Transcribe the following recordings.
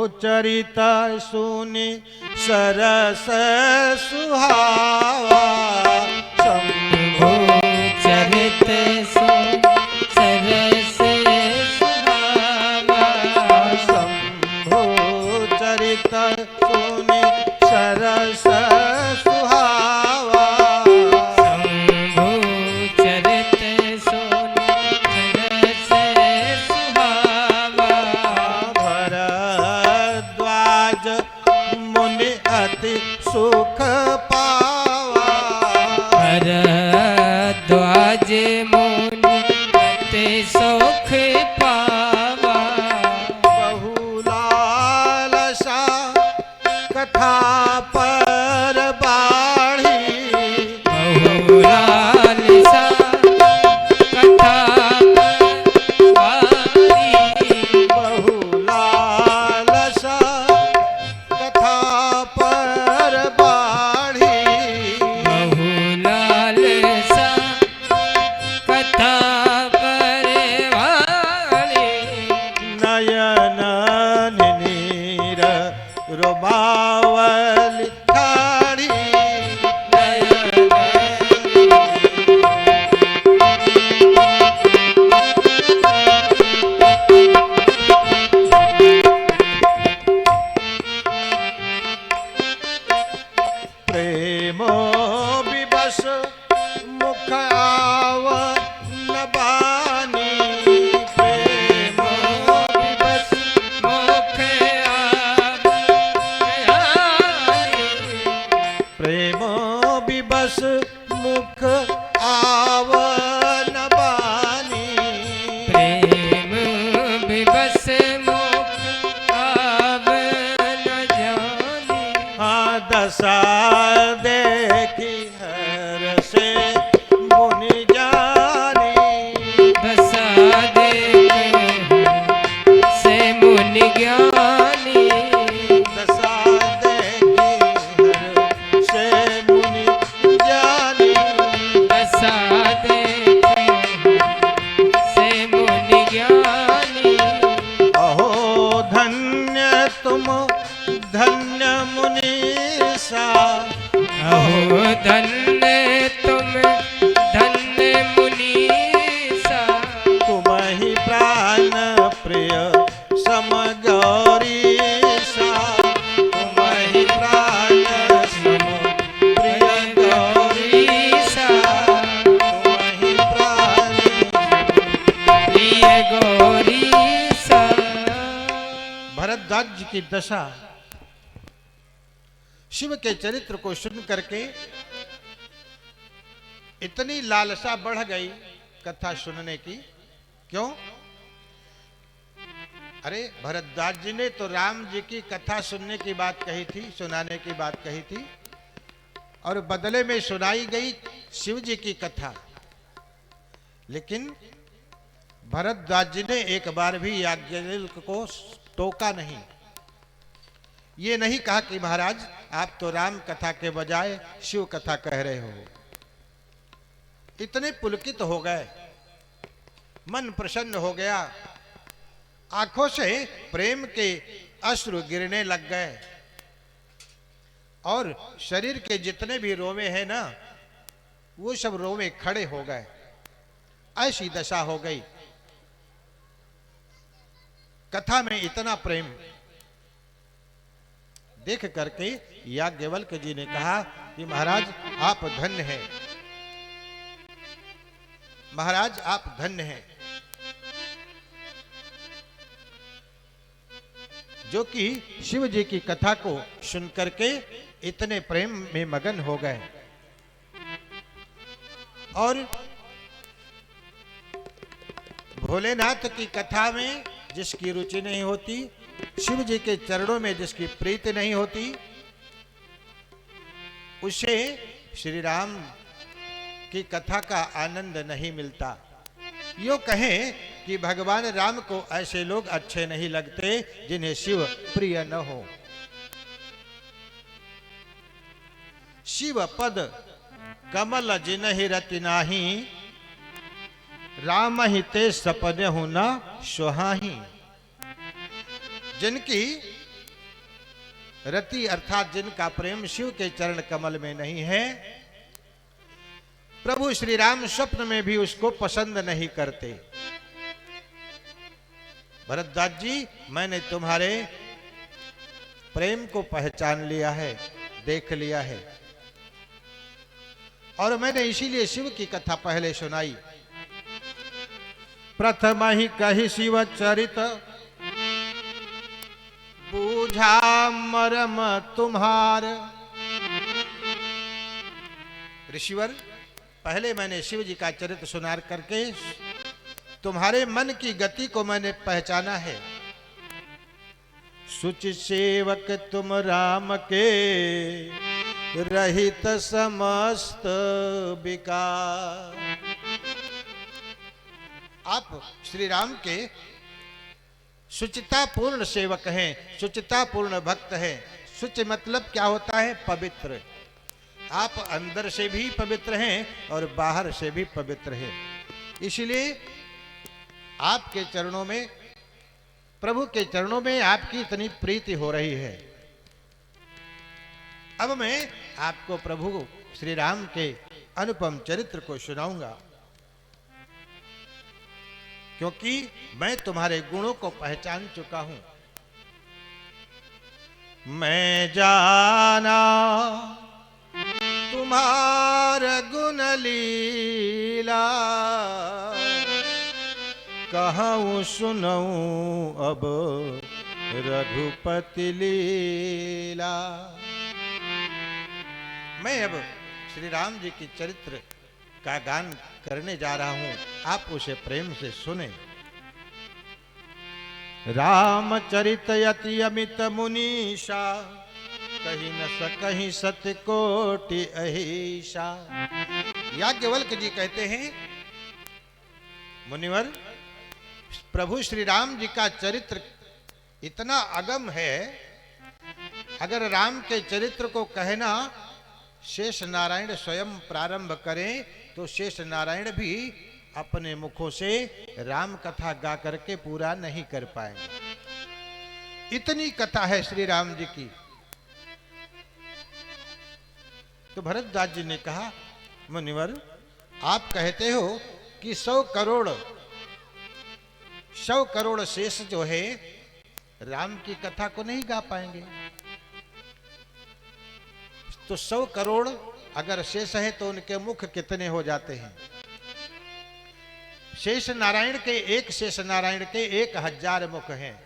चरित सुनि सरस सुहावा। शंभु चरित सरस सुहावा। शंभु चरित सुनि सरस सुहावा। शंभु चरित सुनि सरस सुहावा। भरद्वाज मुनि अति सुख पावा। भरद्वाज मुनि अति सुख पावा। बहुलालसा कथा पर बाढ़ी। बहुलालसा कथा बारी। बहुलालसा कथा पर बाढ़ी। बहुलालसा कथा परवारी। नयन नीर रोमावली ठाड़ी। प्रेमो विवश मुख आवन बानी। प्रेमो विवश मुख आवानी। प्रेमो विवश मुख आवन बानी। प्रेम विवश मुख आवन जानी। दशा देखी हर से मुनि जानी। दशा देख से मुनि ज्ञानी। दशा देखी हर से मुनि जानी। दशा देख से मुनि ज्ञानी। अहो धन्य तुम धन्य मुनीसा। अहो धन्य तुम धन्य मुनीसा। तुम ही प्राण प्रिय समगौरीसा। तुम ही प्राण सम प्रिय गौरीसा। तुम ही प्राण प्रिय गौरीसा। भरद्वाज जी की दशा शिव के चरित्र को सुन करके इतनी लालसा बढ़ गई कथा सुनने की। क्यों? अरे भरद्वाज जी ने तो राम जी की कथा सुनने की बात कही थी, सुनाने की बात कही थी, और बदले में सुनाई गई शिव जी की कथा। लेकिन भरद्वाज जी ने एक बार भी याज्ञवल्क्य को टोका नहीं। ये नहीं कहा कि महाराज आप तो राम कथा के बजाय शिव कथा कह रहे हो। इतने पुलकित हो गए, मन प्रसन्न हो गया, आंखों से प्रेम के अश्रु गिरने लग गए और शरीर के जितने भी रोमे हैं ना, वो सब रोमे खड़े हो गए। ऐसी दशा हो गई। कथा में इतना प्रेम देख करके याज्ञवल्क्य जी ने कहा कि महाराज आप धन्य हैं, महाराज आप धन्य हैं, जो कि शिव जी की कथा को सुन करके इतने प्रेम में मगन हो गए। और भोलेनाथ की कथा में जिसकी रुचि नहीं होती, शिव जी के चरणों में जिसकी प्रीति नहीं होती, उसे श्री राम की कथा का आनंद नहीं मिलता। यो कहें कि भगवान राम को ऐसे लोग अच्छे नहीं लगते जिन्हें शिव प्रिय न हो। शिव पद कमल जिनहि रति नाही, राम ही ते सपने न सुहाही। जिनकी रति अर्थात जिनका प्रेम शिव के चरण कमल में नहीं है, प्रभु श्री राम स्वप्न में भी उसको पसंद नहीं करते। भरद्वाज जी, मैंने तुम्हारे प्रेम को पहचान लिया है, देख लिया है, और मैंने इसीलिए शिव की कथा पहले सुनाई। प्रथम ही कही शिव चरित, बूझा मरम तुम्हार। ऋषिवर, पहले मैंने शिव जी का चरित्र सुनार करके तुम्हारे मन की गति को मैंने पहचाना है। सुचि सेवक तुम राम के, रहित समस्त विकार। आप श्री राम के शुचिता पूर्ण सेवक हैं, शुचिता पूर्ण भक्त हैं। शुचि मतलब क्या होता है? पवित्र। आप अंदर से भी पवित्र हैं और बाहर से भी पवित्र हैं। इसलिए आपके चरणों में, प्रभु के चरणों में आपकी इतनी प्रीति हो रही है। अब मैं आपको प्रभु श्री राम के अनुपम चरित्र को सुनाऊंगा, क्योंकि मैं तुम्हारे गुणों को पहचान चुका हूं। मैं जाना तुम्हार गुण लीला, कहूँ सुनऊं अब रघुपति लीला। मैं अब श्री राम जी की चरित्र का गान करने जा रहा हूं, आप उसे प्रेम से सुने। रामचरित यति अमित मुनीषा, कहीं न सकहीं सत्य कोटि अहिषा। याज्ञवल्क्य जी कहते हैं, मुनिवर, प्रभु श्री राम जी का चरित्र इतना अगम है, अगर राम के चरित्र को कहना शेष नारायण स्वयं प्रारंभ करें तो शेष नारायण भी अपने मुखों से राम कथा गा करके पूरा नहीं कर पाएंगे। इतनी कथा है श्री राम जी की। तो भरद्वाज जी ने कहा, मुनिवर, आप कहते हो कि 100 करोड़ शेष जो है राम की कथा को नहीं गा पाएंगे। तो 100 करोड़ अगर शेष है तो उनके मुख कितने हो जाते हैं? शेष नारायण के, एक शेष नारायण के 1000 मुख हैं।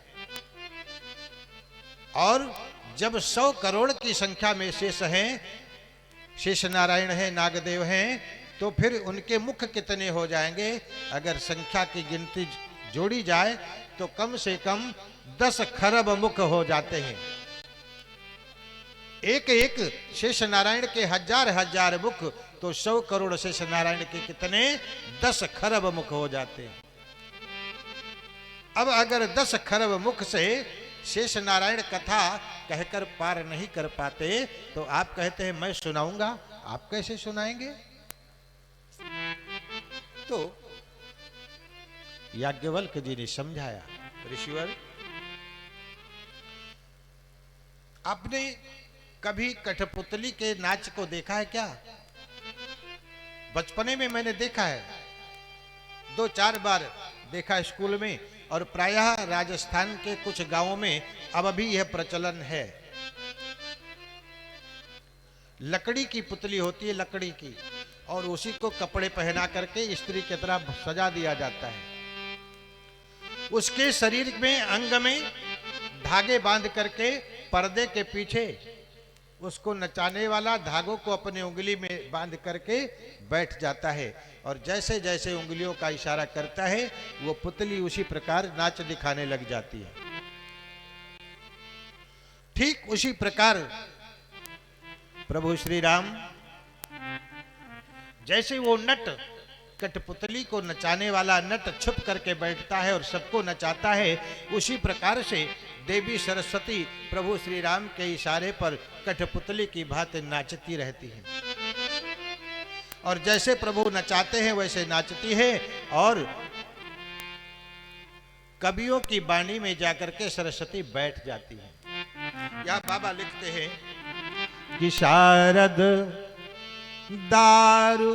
और जब 100 करोड़ की संख्या में शेष हैं, शेष नारायण है, नागदेव हैं, तो फिर उनके मुख कितने हो जाएंगे? अगर संख्या की गिनती जोड़ी जाए तो कम से कम 10 खरब मुख हो जाते हैं। एक एक शेष नारायण के 1000 मुख, तो 100 करोड़ शेष नारायण के कितने? 10 खरब मुख हो जाते हैं। अब अगर 10 खरब मुख से शेष नारायण कथा कहकर पार नहीं कर पाते, तो आप कहते हैं मैं सुनाऊंगा। आप कैसे सुनाएंगे? तो याज्ञवल्क्य जी ने समझाया, ऋषिवर, आपने कभी कठपुतली के नाच को देखा है क्या? बचपने में मैंने देखा है, 2-4 बार देखा स्कूल में, और प्रायः राजस्थान के कुछ गांवों में अब भी यह प्रचलन है। लकड़ी की पुतली होती है, लकड़ी की, और उसी को कपड़े पहना करके स्त्री की तरह सजा दिया जाता है। उसके शरीर में, अंग में धागे बांध करके पर्दे के पीछे उसको नचाने वाला धागों को अपने उंगली में बांध करके बैठ जाता है, और जैसे जैसे उंगलियों का इशारा करता है वो पुतली उसी प्रकार नाच दिखाने लग जाती है। ठीक उसी प्रकार प्रभु श्री राम, जैसे वो नट, कठपुतली को नचाने वाला नट छुप करके बैठता है और सबको नचाता है, उसी प्रकार से देवी सरस्वती प्रभु श्री राम के इशारे पर कठपुतली की भांति नाचती रहती है, और जैसे प्रभु नचाते हैं वैसे नाचती है, और कवियों की वाणी में जाकर के सरस्वती बैठ जाती है। या बाबा लिखते हैं कि शारद दारू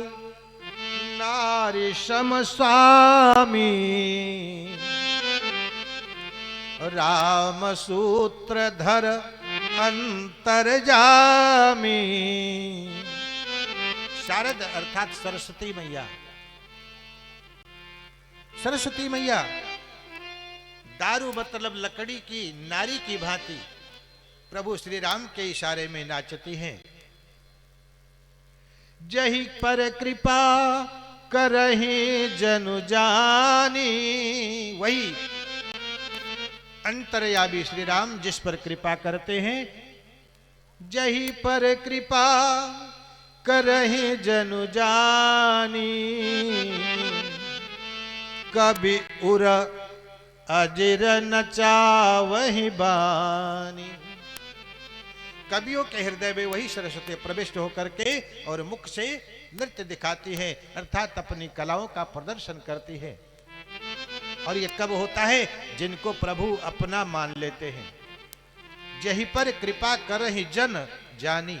नारी सम स्वामी राम सूत्रधर अंतर्जामी। शारद अर्थात सरस्वती मैया। सरस्वती मैया दारू मतलब लकड़ी की नारी की भांति प्रभु श्री राम के इशारे में नाचती हैं। जही पर कृपा करहि जनु जानी, वही अंतर्यामी श्री राम जिस पर कृपा करते हैं। जही पर कृपा करहि जनु जानी, कभी उर अजिर नचावहि बानी। कवियों के हृदय में वही सरस्वती प्रविष्ट होकर के और मुख से नृत्य दिखाती है, अर्थात अपनी कलाओं का प्रदर्शन करती है। और ये कब होता है? जिनको प्रभु अपना मान लेते हैं। जही पर कृपा करहि जन जानी।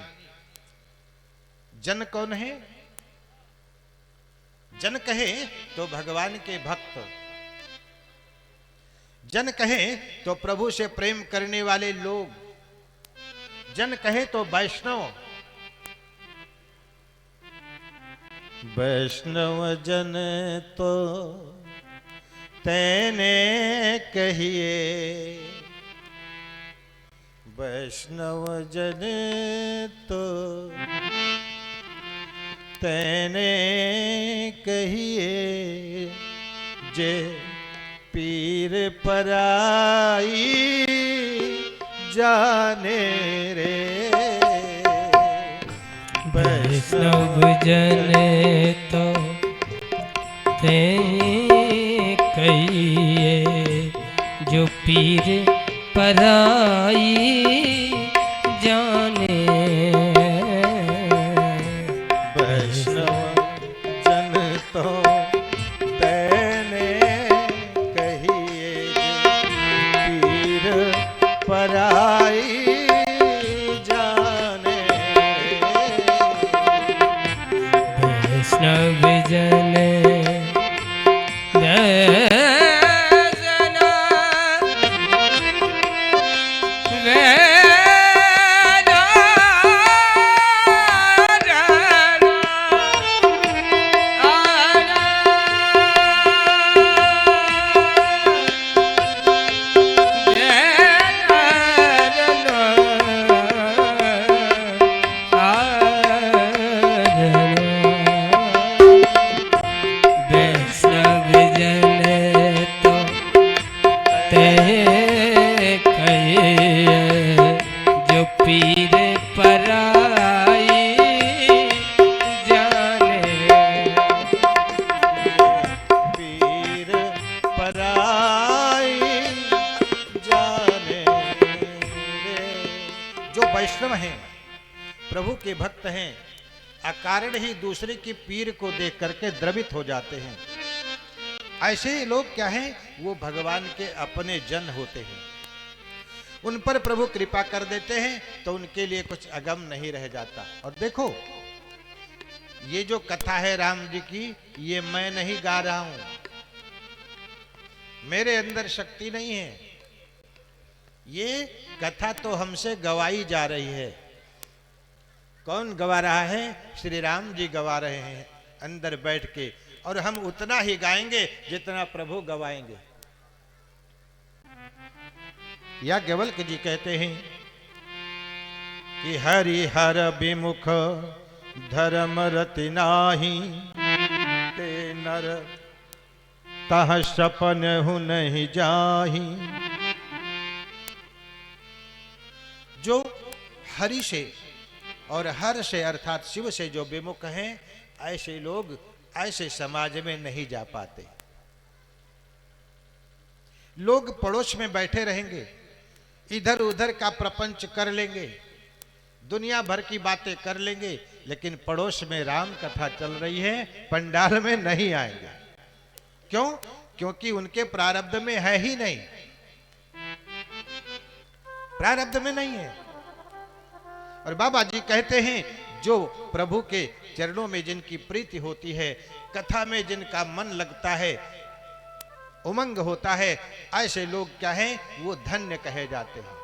जन कौन है? जन कहे तो भगवान के भक्त, जन कहे तो प्रभु से प्रेम करने वाले लोग, जन कहे तो वैष्णव। वैष्णव जन तो तेने कहिए, वैष्णव जन तो तेने कहिए, जे पीर पराई जाने रे। वैष्णव जन तो ते कहिए, जो पीर पराई जाने। वैष्णव जन तो तेने कहिए, पीर पराई जाने। वैष्णव जन वैष्णव हैं, प्रभु के भक्त हैं, अकारण ही दूसरे की पीर को देख करके द्रवित हो जाते हैं। ऐसे लोग क्या हैं? वो भगवान के अपने जन होते हैं। उन पर प्रभु कृपा कर देते हैं तो उनके लिए कुछ अगम नहीं रह जाता। और देखो, ये जो कथा है राम जी की, ये मैं नहीं गा रहा हूं, मेरे अंदर शक्ति नहीं है। ये कथा तो हमसे गवाई जा रही है। कौन गवा रहा है? श्री राम जी गवा रहे हैं अंदर बैठ के, और हम उतना ही गाएंगे जितना प्रभु गवाएंगे। याज्ञवल्क्य जी कहते हैं कि हरि हर विमुख धर्म रति नाही, ते नर तह सपन हु नहीं जाही। जो हरि से और हर से अर्थात शिव से जो विमुख हैं, ऐसे लोग ऐसे समाज में नहीं जा पाते। लोग पड़ोस में बैठे रहेंगे, इधर उधर का प्रपंच कर लेंगे, दुनिया भर की बातें कर लेंगे, लेकिन पड़ोस में राम कथा चल रही है, पंडाल में नहीं आएंगे। क्यों? क्योंकि उनके प्रारब्ध में है ही नहीं। प्रारब्ध में नहीं है। और बाबा जी कहते हैं जो प्रभु के चरणों में जिनकी प्रीति होती है, कथा में जिनका मन लगता है, उमंग होता है, ऐसे लोग क्या हैं, वो धन्य कहे जाते हैं।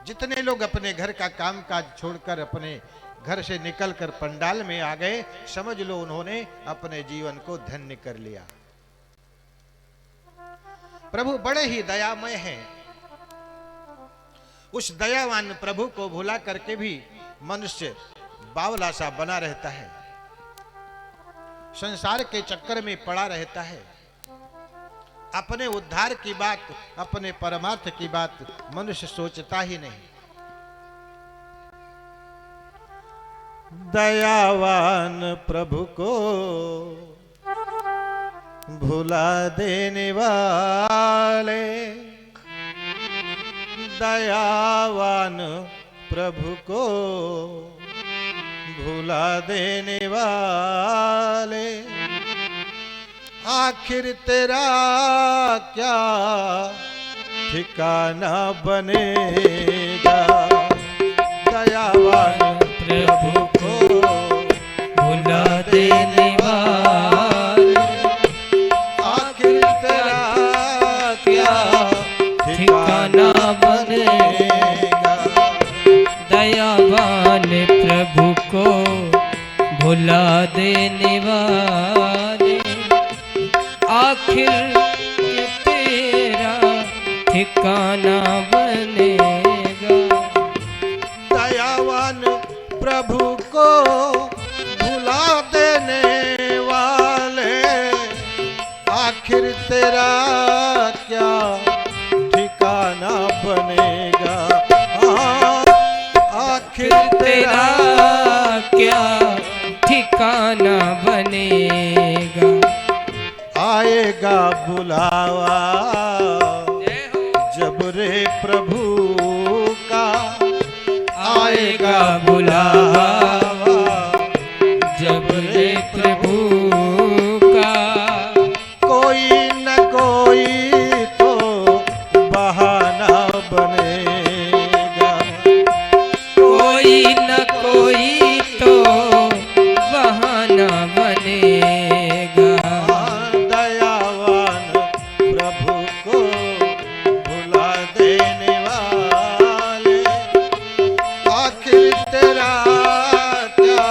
जितने लोग अपने घर का कामकाज छोड़कर अपने घर से निकलकर पंडाल में आ गए, समझ लो उन्होंने अपने जीवन को धन्य कर लिया। प्रभु बड़े ही दयामय हैं। उस दयावान प्रभु को भुला करके भी मनुष्य बावला सा बना रहता है, संसार के चक्कर में पड़ा रहता है। अपने उद्धार की बात, अपने परमार्थ की बात मनुष्य सोचता ही नहीं। दयावान प्रभु को भुला देने वाले, दयावान प्रभु को भुला देने वाले, आखिर तेरा क्या ठिकाना बनेगा। दयावान प्रभु को भुला देने वाले, आखिर तेरा क्या ठिकाना बनेगा। दयावान प्रभु को भुला देने वाले, आखिर तेरा ठिकाना बनेगा। दयावान प्रभु को भुला देने वाले, आखिर तेरा क्या ठिकाना बनेगा। आखिर तेरा क्या ठिकाना बनेगा। आएगा बुलावा जब रे प्रभु का, आएगा बुलावा जब रे प्रभु का, कोई न कोई तो बहाना बनेगा। कोई न कोई तो बहाना बनेगा। दयावान प्रभु को भुला देने वाले, आखिर तेरा क्या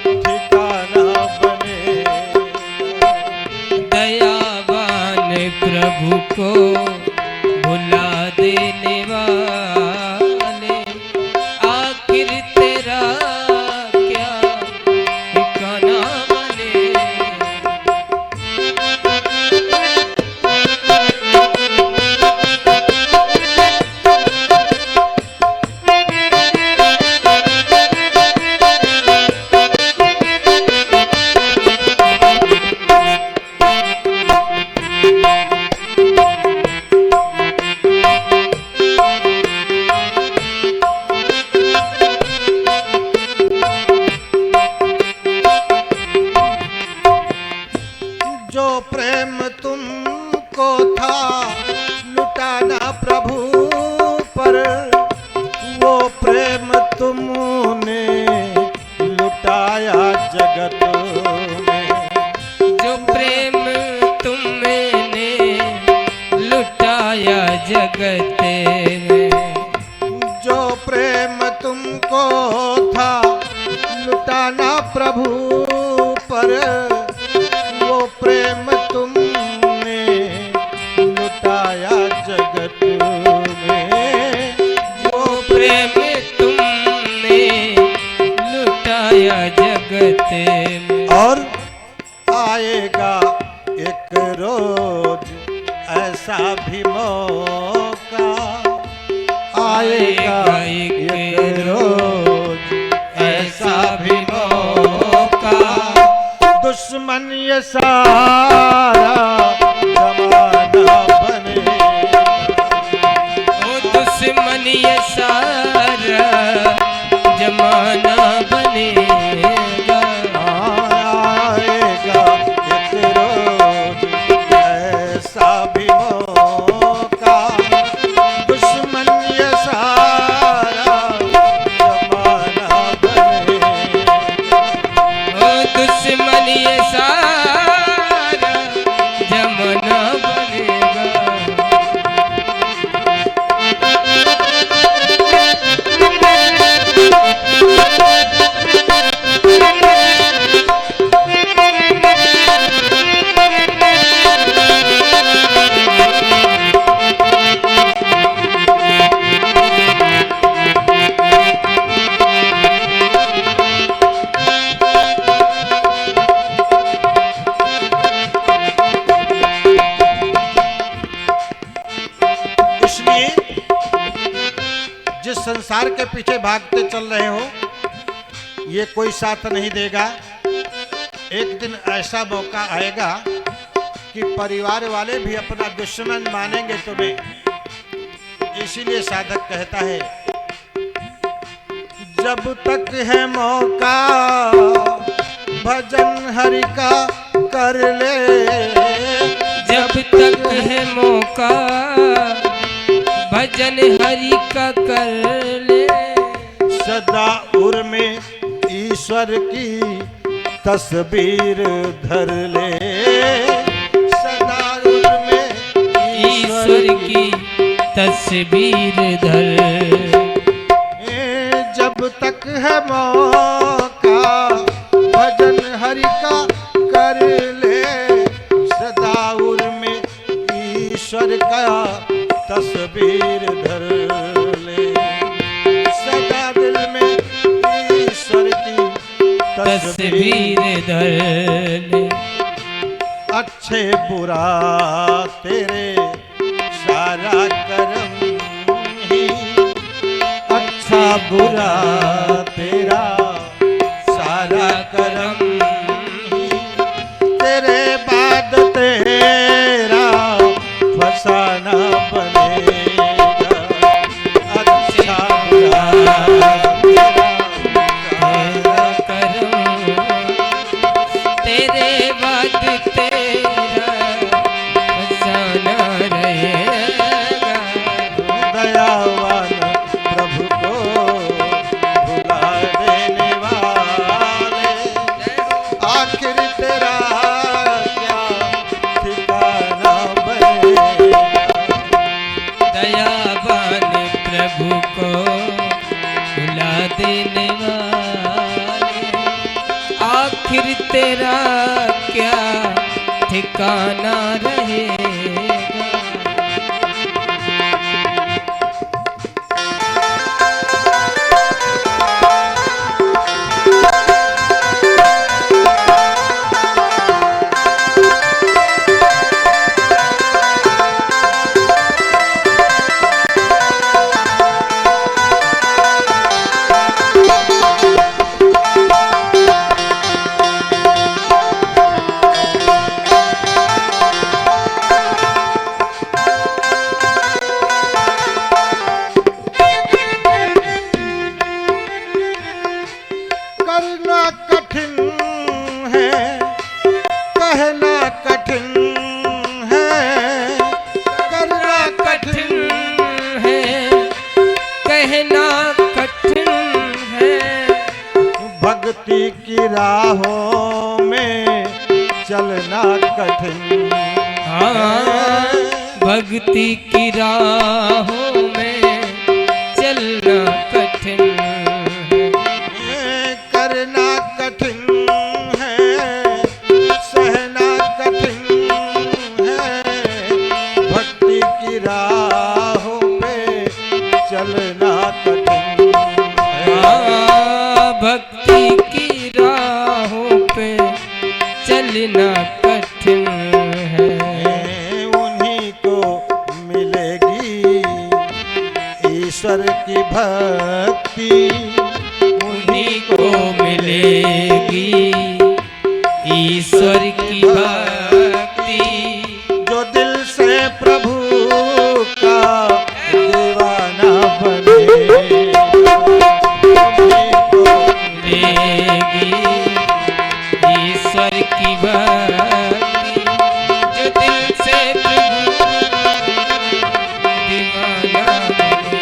ठिकाना बनेगा। दयावान प्रभु को भुला देने वाले, आखिर तेरा क्या ठिकाना बनेगा। जो प्रेम तुमको था लुटाना प्रभु पर, वो प्रेम तुमने लुटाया जगत में। जो प्रेम तुमने लुटाया जगत में, जो प्रेम तुमको था लुटाना प्रभु पर, वो प्रेम तुमने लुटाया जगत में। वो प्रेम तुमने लुटाया जगत में। और आएगा एक रोज ऐसा भी मौका, आएगा एक रोज ऐसा भी मौका, दुश्मन ये सारा जमाना बनेगा। ओ दुश्मन ये सारा जमाना बनेगा। आएगा एक रोज ऐसा भी मौका, दुश्मन जिस संसार के पीछे भागते चल रहे हो ये कोई साथ नहीं देगा। एक दिन ऐसा मौका आएगा कि परिवार वाले भी अपना दुश्मन मानेंगे तुम्हें। इसीलिए साधक कहता है, जब तक है मौका भजन हरि का कर ले। जब तक है मौका भजन हरि का कर ले। सदा उर में ईश्वर की तस्वीर धर ले। सदा उर में ईश्वर की तस्वीर धर। जब तक है मौका भजन हरि का कर ले। सदा उर में ईश्वर का तस्वीर धर ले। सदा दिल में ईश्वर की तस्वीर धर ले। अच्छे बुरा तेरे सारा करम ही। अच्छा बुरा तेरा सारा करम ही। तेरे बाद तेरा फसाना बनेगा। अच्छा बुरा तेरा करम। तेरे बाद तेरा फसाना रहेगा। दयावान प्रभु को भुला देने वाले। आखिर तेरा क्या ठिकाना बनेगा। दयावान प्रभु को भुला देने वाले। आखिर तेरा क्या ठिकाना रहेगा। करना कठिन है कहना कठिन है। करना कठिन है कहना कठिन है। भक्ति की राहों में चलना कठिन। हाँ भक्ति की राहों में चलना कठिन है। करना कठिन है सहना कठिन है। भक्ति की राहों पे चलना कठिन है। हाँ भक्ति की राहों पे चलना कठिन है। उन्हीं को मिलेगी ईश्वर की भक्ति। उन्हीं को मिलेगी ईश्वर की भक्ति। जो दिल से प्रभु का दीवाना बने। उन्हीं को मिलेगी ईश्वर की भक्ति। जो दिल से प्रभु दीवाना बने।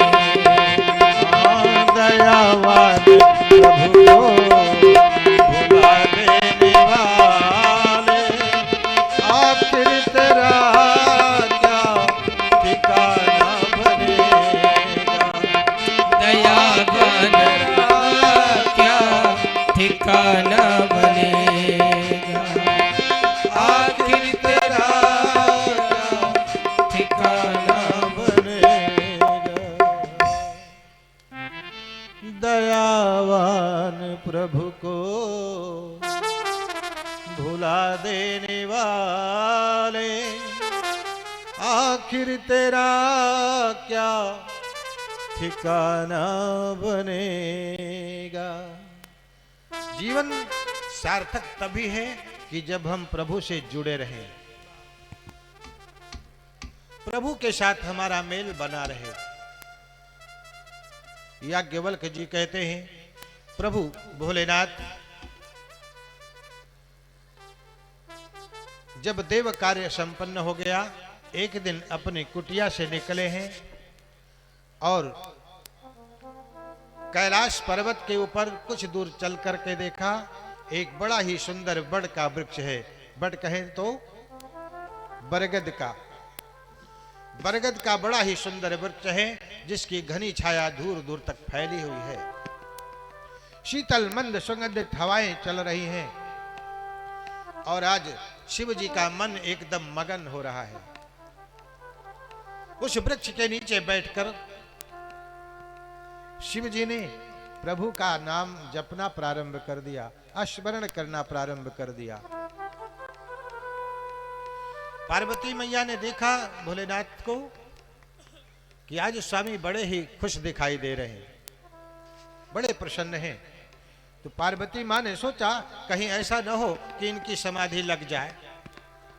दयावान प्रभु को भुला देने वाले। आखिर तेरा क्या ठिकाना बनेगा। दयावान क्या ठिकाना बनेगा। आखिर तेरा क्या ठिकाना बनेगा। दयावान प्रभु को भुला देने वाले। आखिर तेरा क्या ठिकाना बनेगा। जीवन सार्थक तभी है कि जब हम प्रभु से जुड़े रहें, प्रभु के साथ हमारा मेल बना रहे। याज्ञवल्क्य जी कहते हैं, प्रभु भोलेनाथ जब देव कार्य संपन्न हो गया, एक दिन अपनी कुटिया से निकले हैं और कैलाश पर्वत के ऊपर कुछ दूर चल करके देखा, एक बड़ा ही सुंदर बड़ का वृक्ष है। बड़ कहें तो बरगद का, बरगद का बड़ा ही सुंदर वृक्ष है, जिसकी घनी छाया दूर दूर तक फैली हुई है। शीतल मंद सुगंधित हवाएं चल रही हैं और आज शिव जी का मन एकदम मगन हो रहा है। उस वृक्ष के नीचे बैठकर शिव जी ने प्रभु का नाम जपना प्रारंभ कर दिया, स्मरण करना प्रारंभ कर दिया। पार्वती मैया ने देखा भोलेनाथ को कि आज स्वामी बड़े ही खुश दिखाई दे रहे हैं, बड़े प्रसन्न हैं। तो पार्वती माँ ने सोचा कहीं ऐसा न हो कि इनकी समाधि लग जाए,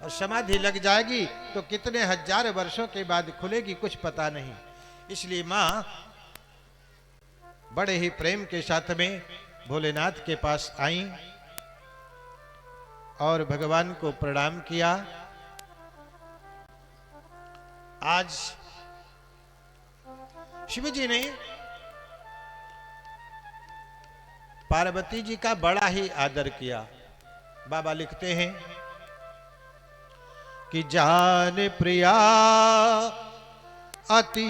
और समाधि लग जाएगी तो कितने हजार वर्षों के बाद खुलेगी कुछ पता नहीं। इसलिए माँ बड़े ही प्रेम के साथ में भोलेनाथ के पास आई और भगवान को प्रणाम किया। आज शिव जी ने पार्वती जी का बड़ा ही आदर किया। बाबा लिखते हैं कि जान प्रिया अति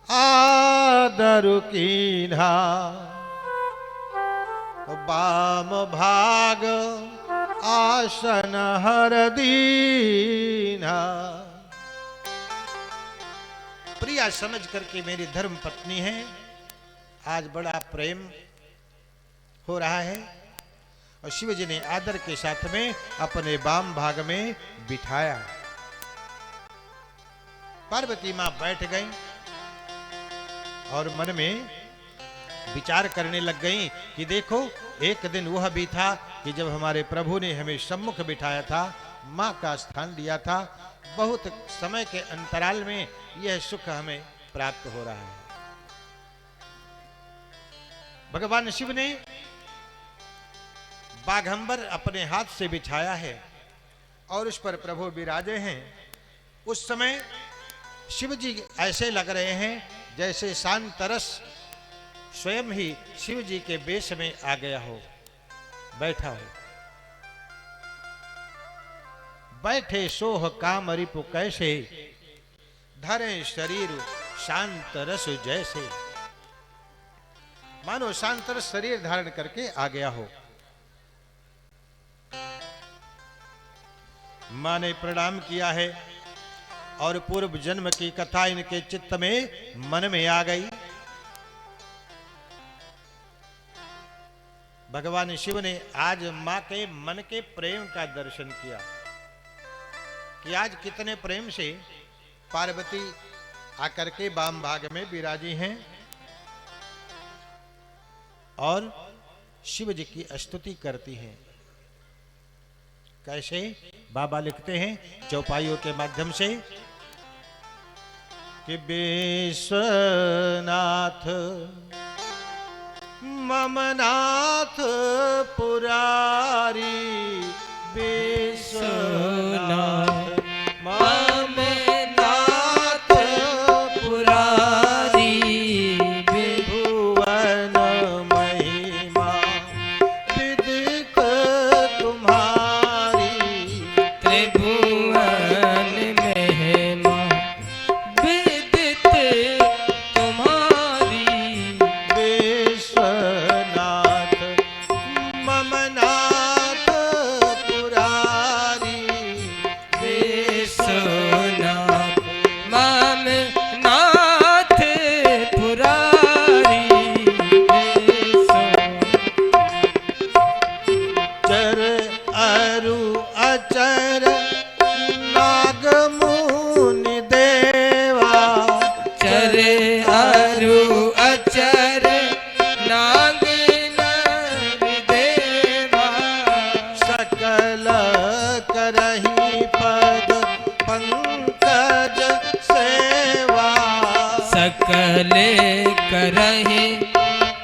आदर कीन्हा, बाम भाग आसन हर दीन्हा। प्रिया समझ करके मेरी धर्म पत्नी है, आज बड़ा प्रेम हो रहा है। और शिव जी ने आदर के साथ में अपने वाम भाग में बिठाया। पार्वती मां बैठ गई और मन में विचार करने लग गई कि देखो, एक दिन वह भी था कि जब हमारे प्रभु ने हमें सम्मुख बिठाया था, मां का स्थान दिया था। बहुत समय के अंतराल में यह सुख हमें प्राप्त हो रहा है। भगवान शिव ने बाघंबर अपने हाथ से बिछाया है और उस पर प्रभु विराजे हैं। उस समय शिव जी ऐसे लग रहे हैं जैसे शांतरस स्वयं ही शिव जी के वेश में आ गया हो, बैठा हो। बैठे सोह काम रिपु कैसे, धरे शरीर शांत रस जैसे। मानो शांत रस शरीर धारण करके आ गया हो। मां ने प्रणाम किया है और पूर्व जन्म की कथा इनके चित्त में मन में आ गई। भगवान शिव ने आज मां के मन के प्रेम का दर्शन किया कि आज कितने प्रेम से पार्वती आकर के वाम भाग में विराजी हैं और शिव जी की स्तुति करती हैं। कैसे? बाबा लिखते हैं चौपाइयों के माध्यम से कि विश्वनाथ ममनाथ पुरारी, विश्वनाथ ममनाथ पुरारी, भुवन महिमा विदित तुम्हारी, त्रिभुवन महिमा विदित तुम्हारी, विश्वनाथ ममनाथ पुरारी, विश्वनाथ ममनाथ पुरारी, चर अरु अचर नाग मुनि देवा, चरे अरु अचर नाग नर देवा सकल करही पद पंकज सेवा सकले करहे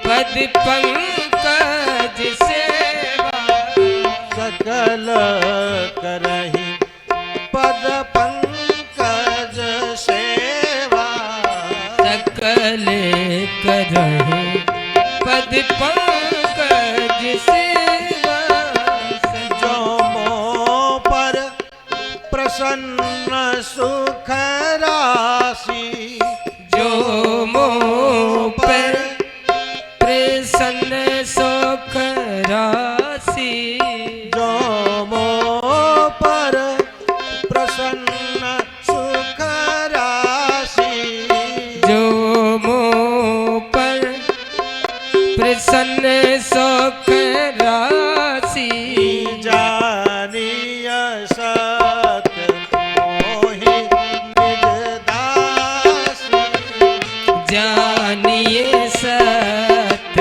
पद पंकज सेवा सकल करही पद पंकज सेवा सकले करहे पद पंकज सेवा जो मोह पर प्रसन्न सुख राशि जो मोह पर प्रसन्न सुख राशि जो मोह पर प्रसन्न सुख राशि जो मोह पर प्रसन्न सुख राशि जानिय सत मोहि निज दासी जानिए सत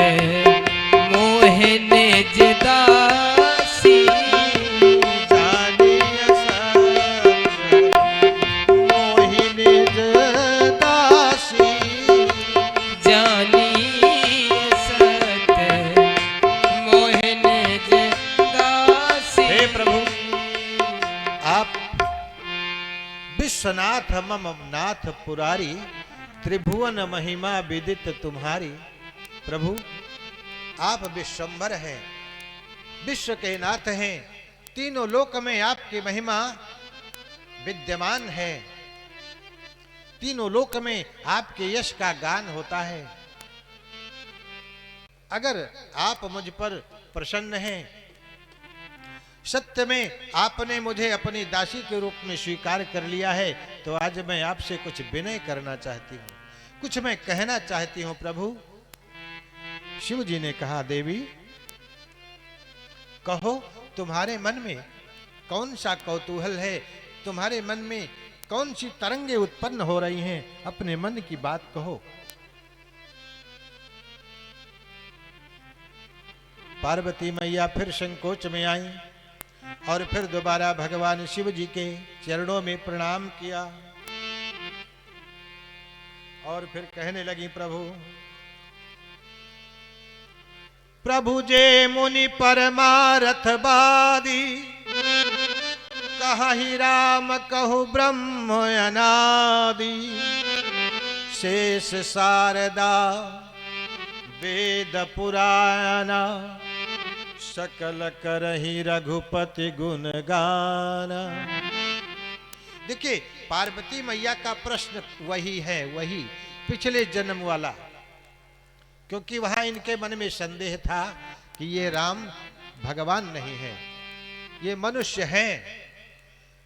मोह निज दासी जानिय सत मोहि निज दासी जानिए सत मोह निज दासी हे प्रभु आप विश्वनाथ मम नाथ पुरारी त्रिभुवन महिमा विदित तुम्हारी। प्रभु आप विश्वंभर हैं, विश्व के नाथ हैं, तीनों लोक में आपकी महिमा विद्यमान है, तीनों लोक में आपके यश का गान होता है। अगर आप मुझ पर प्रसन्न हैं, सत्य में आपने मुझे अपनी दासी के रूप में स्वीकार कर लिया है, तो आज मैं आपसे कुछ विनय करना चाहती हूँ, कुछ मैं कहना चाहती हूँ। प्रभु शिव जी ने कहा, देवी कहो तुम्हारे मन में कौन सा कौतूहल है, तुम्हारे मन में कौन सी तरंगे उत्पन्न हो रही हैं, अपने मन की बात कहो। पार्वती मैया फिर संकोच में आई और फिर दोबारा भगवान शिव जी के चरणों में प्रणाम किया और फिर कहने लगी, प्रभु जे मुनि परमारथवादी कहि राम कहु ब्रह्म अनादि शेष शारदा वेद पुराणा सकल करहि रघुपति गुण गाना। देखिए पार्वती मैया का प्रश्न वही है, वही पिछले जन्म वाला, क्योंकि वहां इनके मन में संदेह था कि ये राम भगवान नहीं है, ये मनुष्य हैं।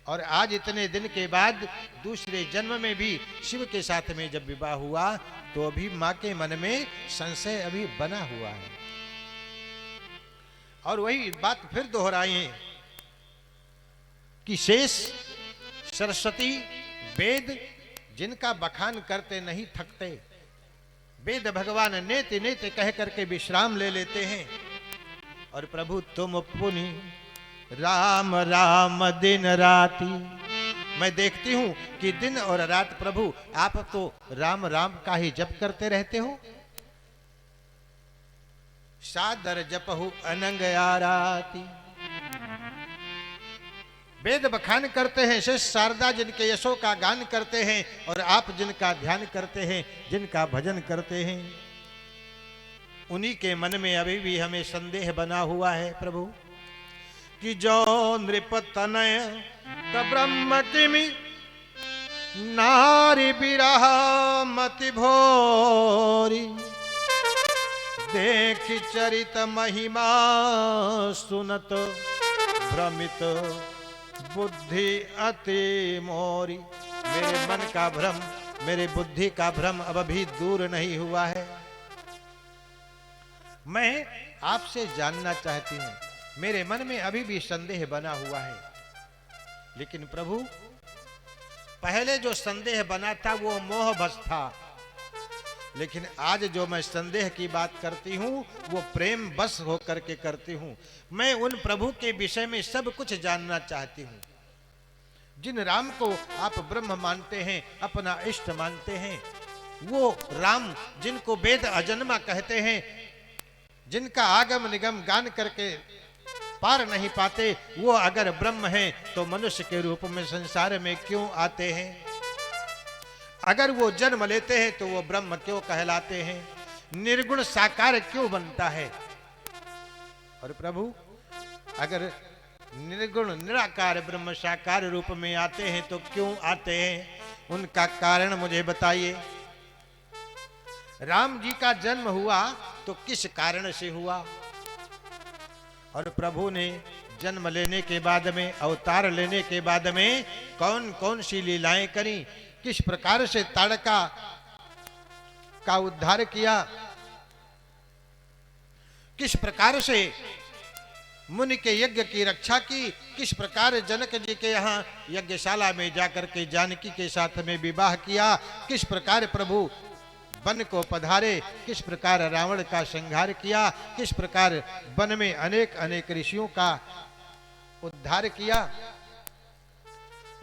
और आज इतने दिन के बाद दूसरे जन्म में भी शिव के साथ में जब विवाह हुआ तो अभी मां के मन में संशय अभी बना हुआ है। और वही बात फिर दोहराई है कि शेष सरस्वती वेद जिनका बखान करते नहीं थकते, वेद भगवान नेति नेति कह करके विश्राम ले लेते हैं। और प्रभु तुम पुनि राम राम दिन राति, मैं देखती हूं कि दिन और रात प्रभु आप तो राम राम का ही जप करते रहते हो। सादर जपहु अनंग आराती, वेद बखान करते हैं, शेष शारदा जिनके यशों का गान करते हैं और आप जिनका ध्यान करते हैं, जिनका भजन करते हैं, उन्हीं के मन में अभी भी हमें संदेह बना हुआ है प्रभु कि जो नृप तनय त ब्रह्म किमि नारी बिरह मति भोरी देख चरित महिमा सुनत भ्रमित बुद्धि अति मोरी। मेरे मन का भ्रम, मेरे बुद्धि का भ्रम अब भी दूर नहीं हुआ है। मैं आपसे जानना चाहती हूं, मेरे मन में अभी भी संदेह बना हुआ है, लेकिन प्रभु पहले जो संदेह बना था वो मोहभस था, लेकिन आज जो मैं संदेह की बात करती हूँ वो प्रेम बस होकर के करती हूँ। मैं उन प्रभु के विषय में सब कुछ जानना चाहती हूँ जिन राम को आप ब्रह्म मानते हैं, अपना इष्ट मानते हैं। वो राम जिनको वेद अजन्मा कहते हैं, जिनका आगम निगम गान करके पार नहीं पाते, वो अगर ब्रह्म हैं तो मनुष्य के रूप में संसार में क्यों आते हैं? अगर वो जन्म लेते हैं तो वो ब्रह्म क्यों कहलाते हैं? निर्गुण साकार क्यों बनता है? और प्रभु अगर निर्गुण निराकार ब्रह्म साकार रूप में आते हैं तो क्यों आते हैं? उनका कारण मुझे बताइए। राम जी का जन्म हुआ तो किस कारण से हुआ? और प्रभु ने जन्म लेने के बाद में, अवतार लेने के बाद में कौन कौन सी लीलाएं करी, किस प्रकार से ताड़का का उद्धार किया, किस प्रकार से मुनि के यज्ञ की रक्षा की, किस प्रकार जनक जी के यहाँ यज्ञशाला में जाकर के जानकी के साथ में विवाह किया, किस प्रकार प्रभु वन को पधारे, किस प्रकार रावण का संहार किया, किस प्रकार वन में अनेक अनेक ऋषियों का उद्धार किया।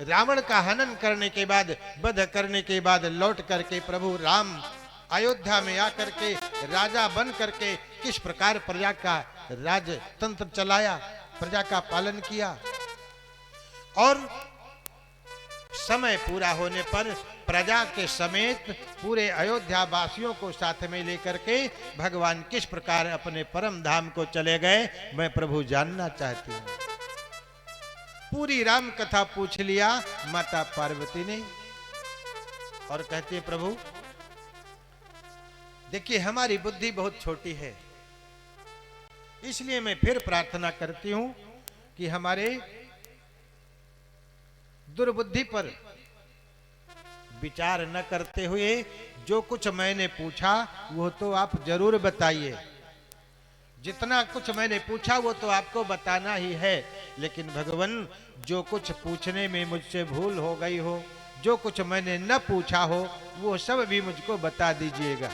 रावण का हनन करने के बाद, वध करने के बाद लौट करके प्रभु राम अयोध्या में आकर के राजा बन करके किस प्रकार प्रजा का राजतंत्र चलाया, प्रजा का पालन किया। और समय पूरा होने पर प्रजा के समेत पूरे अयोध्या वासियों को साथ में लेकर के भगवान किस प्रकार अपने परम धाम को चले गए, मैं प्रभु जानना चाहती हूँ। पूरी राम कथा पूछ लिया माता पार्वती ने और कहती है प्रभु देखिए हमारी बुद्धि बहुत छोटी है, इसलिए मैं फिर प्रार्थना करती हूं कि हमारे दुर्बुद्धि पर विचार न करते हुए जो कुछ मैंने पूछा वो तो आप जरूर बताइए। जितना कुछ मैंने पूछा वो तो आपको बताना ही है, लेकिन भगवान जो कुछ पूछने में मुझसे भूल हो गई हो, जो कुछ मैंने न पूछा हो, वो सब भी मुझको बता दीजिएगा।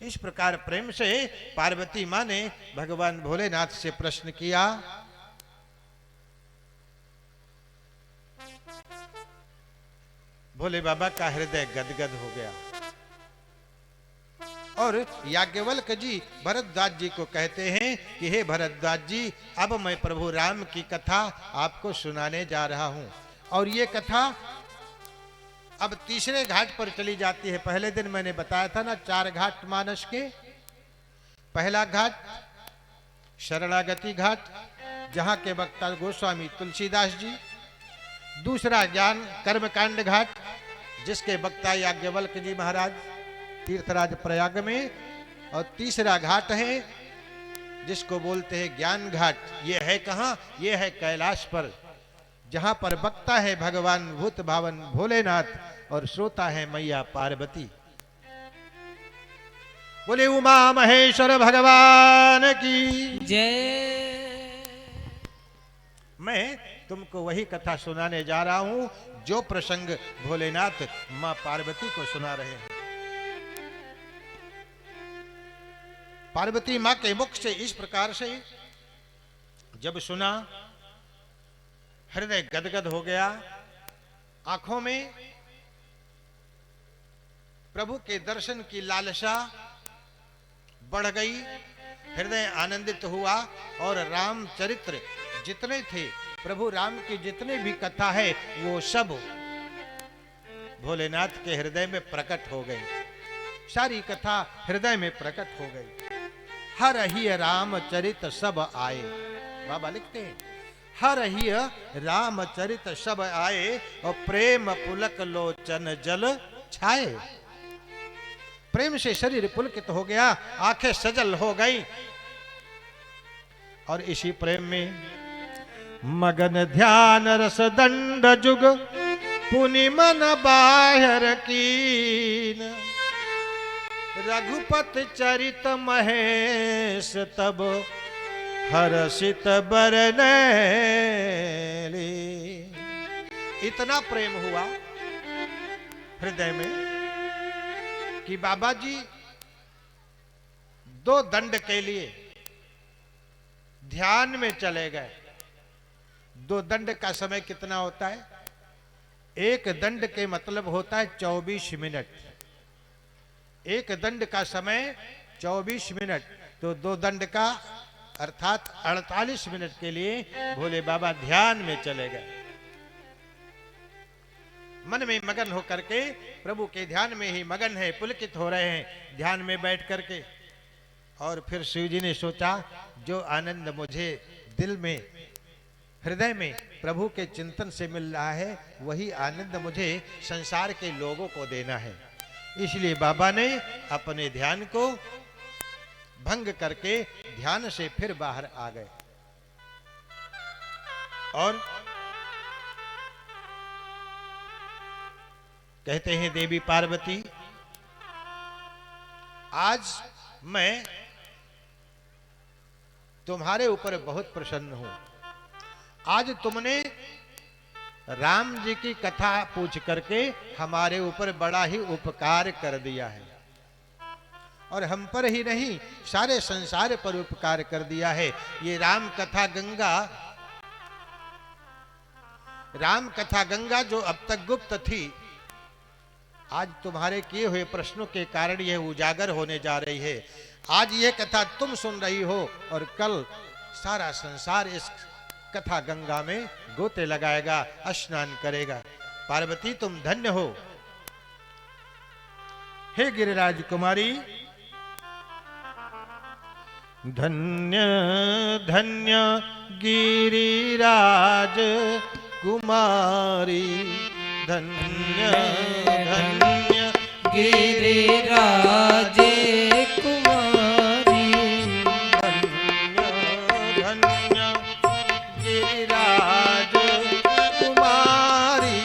इस प्रकार प्रेम से पार्वती मां ने भगवान भोलेनाथ से प्रश्न किया। भोले बाबा का हृदय गदगद हो गया और याज्ञवल्क जी भरद्वाज जी को कहते हैं कि हे भरद्वाज जी, अब मैं प्रभु राम की कथा आपको सुनाने जा रहा हूं। और ये कथा अब तीसरे घाट पर चली जाती है। पहले दिन मैंने बताया था ना 4 घाट मानस के। पहला घाट शरणागति घाट, जहां के वक्ता गोस्वामी तुलसीदास जी। दूसरा ज्ञान कर्मकांड घाट, जिसके वक्ता याज्ञवल्क जी महाराज तीर्थराज प्रयाग में। और तीसरा घाट है जिसको बोलते हैं ज्ञान घाट। ये है कहाँ? ये है कैलाश पर, जहां पर वक्ता है भगवान भूत भावन भोलेनाथ और श्रोता है मैया पार्वती। बोले उमा महेश्वर भगवान की जय। मैं तुमको वही कथा सुनाने जा रहा हूं जो प्रसंग भोलेनाथ मां पार्वती को सुना रहे हैं। पार्वती मां के मुख से इस प्रकार से जब सुना, हृदय गदगद हो गया, आंखों में प्रभु के दर्शन की लालसा बढ़ गई, हृदय आनंदित हुआ। और रामचरित्र जितने थे, प्रभु राम की जितने भी कथा है, वो सब भोलेनाथ के हृदय में प्रकट हो गई। सारी कथा हृदय में प्रकट हो गई। हर ही रामचरित सब आए, बाबा लिखते हैं, हर ही रामचरित सब आए और प्रेम पुलक लोचन जल छाए। प्रेम से शरीर पुलकित हो गया, आंखें सजल हो गई। और इसी प्रेम में मगन ध्यान रस दंड जुग पुनि मन बाहर कीन। रघुपत चरित महेश तब हर्षित बरनैली। इतना प्रेम हुआ हृदय में कि बाबा जी 2 दंड के लिए ध्यान में चले गए। 2 दंड का समय कितना होता है? 1 दंड के मतलब होता है 24 मिनट। 1 दंड का समय 24 मिनट, तो 2 दंड का अर्थात 48 मिनट के लिए भोले बाबा ध्यान में चले गए। मन में मगन होकर के प्रभु के ध्यान में ही मगन है, पुलकित हो रहे हैं ध्यान में बैठ करके। और फिर शिव जी ने सोचा, जो आनंद मुझे दिल में, हृदय में प्रभु के चिंतन से मिल रहा है, वही आनंद मुझे संसार के लोगों को देना है। इसलिए बाबा ने अपने ध्यान को भंग करके ध्यान से फिर बाहर आ गए। और कहते हैं देवी पार्वती, आज मैं तुम्हारे ऊपर बहुत प्रसन्न हूं। आज तुमने राम जी की कथा पूछ करके हमारे ऊपर बड़ा ही उपकार कर दिया है, और हम पर ही नहीं सारे संसार पर उपकार कर दिया है। ये राम कथा गंगा जो अब तक गुप्त थी, आज तुम्हारे किए हुए प्रश्नों के कारण यह उजागर होने जा रही है। आज ये कथा तुम सुन रही हो और कल सारा संसार इस कथा गंगा में गोते लगाएगा, स्नान करेगा। पार्वती तुम धन्य हो। हे गिरिराज कुमारी, धन्य धन्य गिरिराज कुमारी, धन्य धन्य गिरिराज कुमारी, धन्य धन्य गिरिराज कुमारी,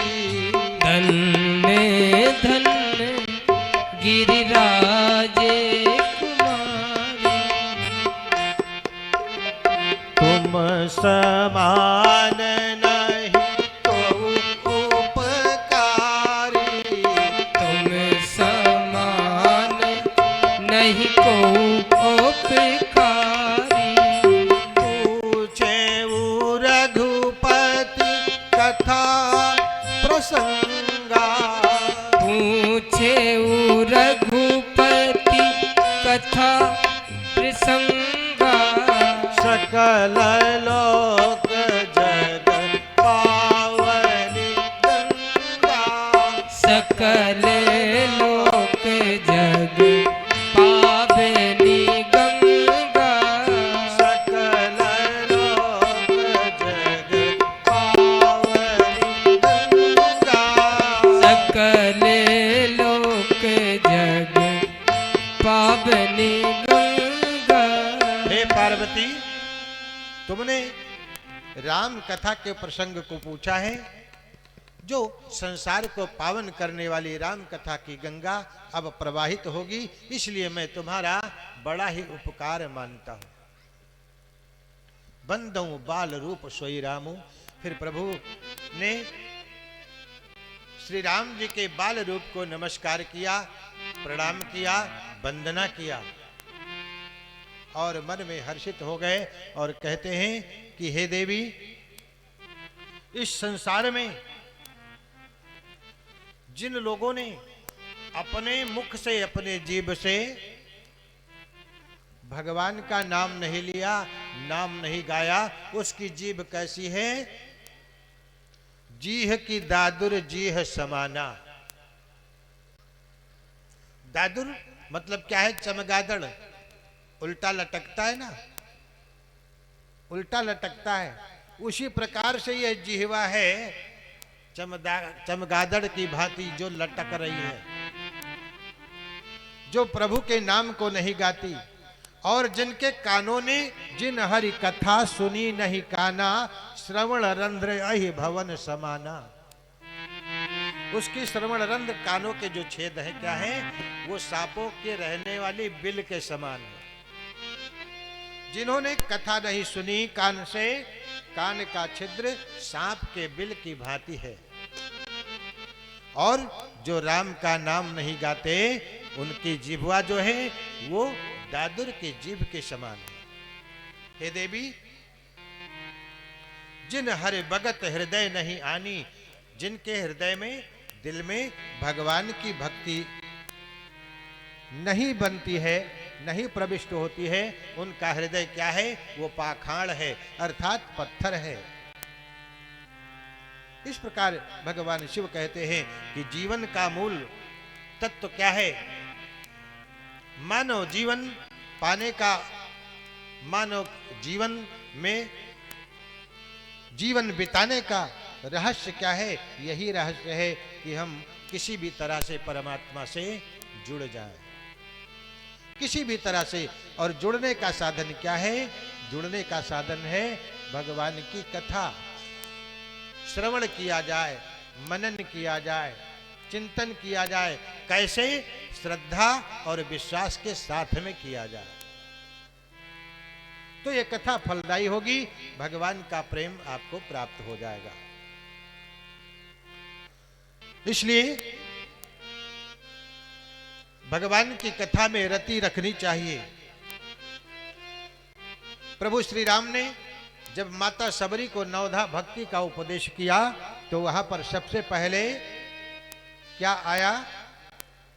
धन्य धन्य गिरिराज कुमारी। तुम समान नहीं तो उपकारी, तुम समान नहीं को उपकारी। पूछे वो रघुपति कथा प्रसंगा, पूछे उ रघुपति कथा प्रसंगा। सकल लोक जग पावनी गंगा, सकल लोक जग पावनी गंगा। सकल लोक जग पावनी गंगा, सकल लोक जग पावनी गंगा। हे पार्वती, तुमने राम कथा के प्रसंग को पूछा है। जो संसार को पावन करने वाली राम कथा की गंगा अब प्रवाहित होगी, इसलिए मैं तुम्हारा बड़ा ही उपकार मानता हूं। बंदऊ बाल रूप सोई रामू। फिर प्रभु ने श्री राम जी के बाल रूप को नमस्कार किया, प्रणाम किया, वंदना किया और मन में हर्षित हो गए और कहते हैं कि हे देवी, इस संसार में जिन लोगों ने अपने मुख से, अपने जीभ से भगवान का नाम नहीं लिया, नाम नहीं गाया, उसकी जीभ कैसी है? जीह की दादुर जीह समाना। दादुर मतलब क्या है? चमगादड़, उल्टा लटकता है ना, उल्टा लटकता है। उसी प्रकार से यह जिह्वा है, चमगादड़ की भांति जो लटक रही है, जो प्रभु के नाम को नहीं गाती, और जिनके कानों ने जिन हरि कथा सुनी नहीं काना, श्रवण रंध्र अहि भवन समाना। उसकी श्रवण रंध्र, कानों के जो छेद है क्या है? वो सांपों के रहने वाली बिल के समान है। जिन्होंने कथा नहीं सुनी कान से, कान का छिद्र सांप के बिल की भांति है। और जो राम का नाम नहीं गाते, उनकी जिह्वा जो है वो दादुर के जीभ के समान है। हे देवी, जिन हर भगत हृदय नहीं आनी, जिनके हृदय में, दिल में भगवान की भक्ति नहीं बनती है, नहीं प्रविष्ट होती है, उनका हृदय क्या है? वो पाखाड़ है, अर्थात पत्थर है। इस प्रकार भगवान शिव कहते हैं कि जीवन का मूल तत्व क्या है? मानव जीवन पाने का, मानव जीवन में जीवन बिताने का रहस्य क्या है? यही रहस्य है कि हम किसी भी तरह से परमात्मा से जुड़ जाएं, किसी भी तरह से। और जुड़ने का साधन क्या है? जुड़ने का साधन है भगवान की कथा। श्रवण किया जाए, मनन किया जाए, चिंतन किया जाए। कैसे? श्रद्धा और विश्वास के साथ में किया जाए, तो ये कथा फलदायी होगी, भगवान का प्रेम आपको प्राप्त हो जाएगा। इसलिए भगवान की कथा में रति रखनी चाहिए। प्रभु श्री राम ने जब माता सबरी को नवधा भक्ति का उपदेश किया, तो वहां पर सबसे पहले क्या आया?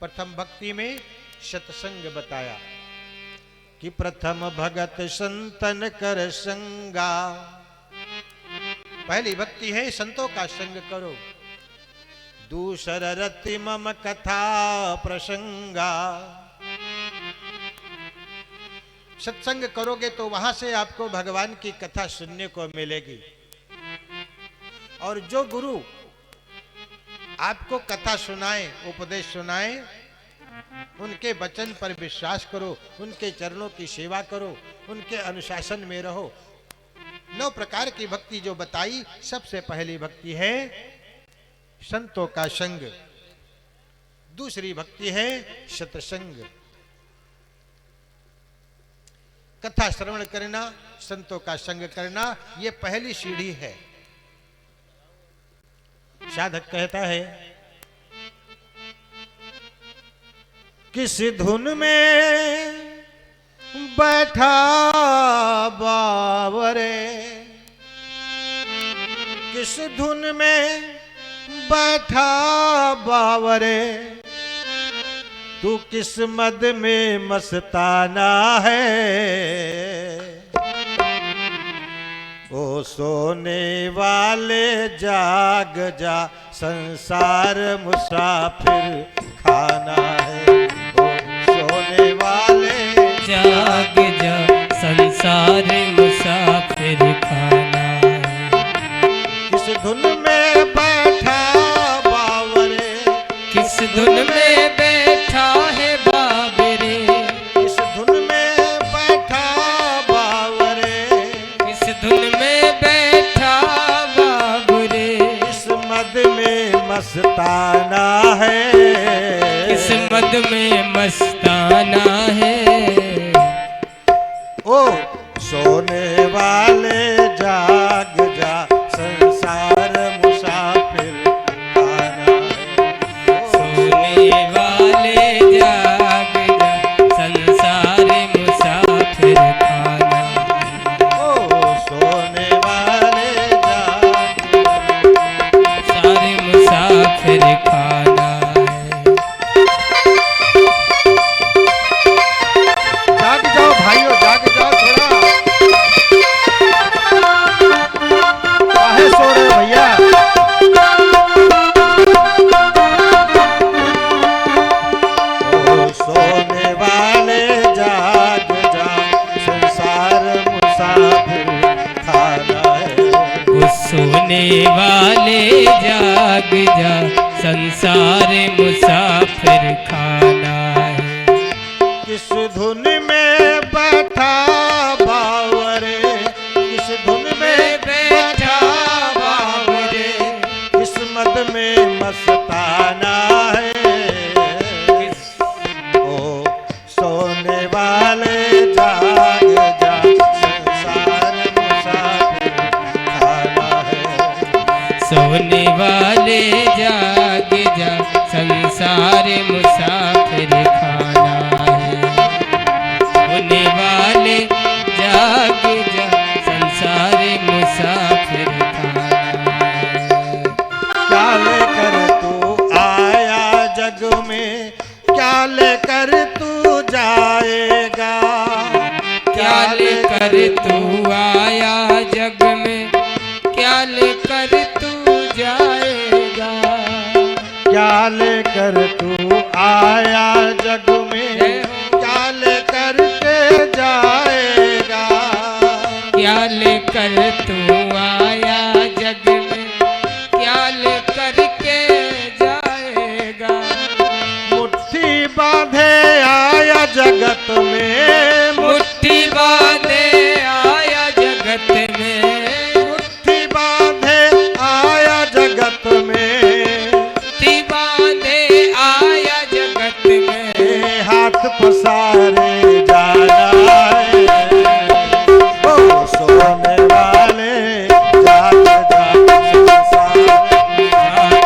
प्रथम भक्ति में सत्संग बताया कि प्रथम भगत संतन कर संगा। पहली भक्ति है संतों का संग करो। दूसर रति मम कथा प्रसंगा। सत्संग करोगे तो वहां से आपको भगवान की कथा सुनने को मिलेगी। और जो गुरु आपको कथा सुनाए, उपदेश सुनाए, उनके वचन पर विश्वास करो, उनके चरणों की सेवा करो, उनके अनुशासन में रहो। 9 प्रकार की भक्ति जो बताई, सबसे पहली भक्ति है संतों का संग। दूसरी भक्ति है सत्संग, कथा श्रवण करना, संतों का संग करना, ये पहली सीढ़ी है। साधक कहता है, किस धुन में बैठा बावरे, किस धुन में बैठा बावरे, तू किस मद में मस्ताना है। ओ सोने वाले जाग जा, संसार मुसाफिर खाना है। ओ सोने वाले जाग जा, संसार मुसाफिर खाना है। किस धुन में बैठा बावरे, किस धुन में बैठा है बाबरे, किस धुन में बैठा बावरे, किस धुन में बैठा बाबरे, इस मद में मस्ताना है। किस मद में मस्ताना है। ओ सोने वाले जाग जा, संसार मुसाफिर खाना है। सोने वाले जाग जा, संसार मुसाफिर खाना है। ओ सोने वाले जाग जा, सारे मुसाफिर खाना है। जाग जाओ भाइयों, जाग जाओ थोड़ा। काहे सो रहे हो भैया? ओ सोने वाले जाग जा, संसार मुसाफिर खाना है। उस सोने वाले जाग जा, संसार मुसाफिर खाना है। किस धुन में बैठा बावरे, किस धुन में बैठा बावरे, किस मद में मस्ताना है। ओ सोने वाले जाग जा, संसार मुसाफिर खाना है। सोने वाले जाग जा, संसार मुसाफिर खाना लेकर तू जाएगा, क्या लेकर तू आया जग में, क्या लेकर तू जाएगा, क्या लेकर तू आया जग में, क्या लेकर के जाएगा, क्या लेकर तू आया जग में, क्या लेकर के जाएगा। मुट्ठी बांधे आया जगत में, मुट्ठी बांधे आया जगत में, मुट्ठी बांधे आया जगत में, मुट्ठी बांधे आया जगत में, हाथ पसारे जाना है, ओ सोने वाले जाग जाग